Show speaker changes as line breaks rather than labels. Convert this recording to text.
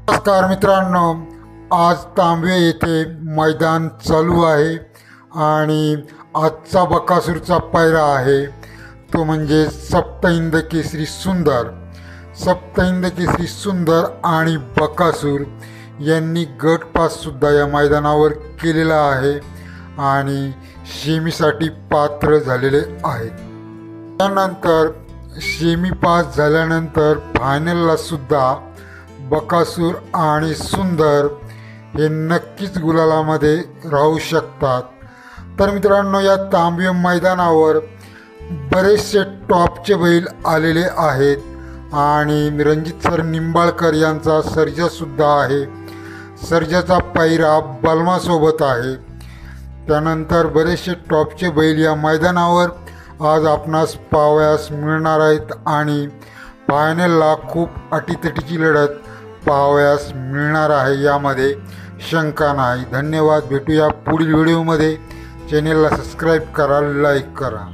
नमस्कार मित्रांनो, आज तांबवे येथे मैदान चालू आहे आणि आजचा बकासूरचा पायरा आहे तो म्हणजे सप्तहिंद केसरी सुंदर. सप्तहिंद केसरी सुंदर आणि बकासूर यांनी गट पाससुद्धा या मैदानावर केलेला आहे आणि सेमीसाठी पात्र झालेले आहेत. त्यानंतर सेमी पास झाल्यानंतर फायनलला सुद्धा बकासूर आणि सुंदर हे नक्कीच गुलालामध्ये राहू शकतात. तर मित्रांनो, या तांबवे मैदानावर बरेचसे टॉपचे बैल आलेले आहेत आणि रणजित सर निंबाळकर यांचा सर्जासुद्धा आहे. सर्जाचा पायरा बलमासोबत आहे. त्यानंतर बरेचसे टॉपचे बैल या मैदानावर आज आपणास पाहावयास मिळणार आहेत आणि फायनलला खूप अटीतटीची लढत पाहावयास मिळणार आहे, यामध्ये शंका नाही. धन्यवाद. भेटूया पुढील व्हिडिओमध्ये. चॅनेलला सबस्क्राईब करा, लाईक करा.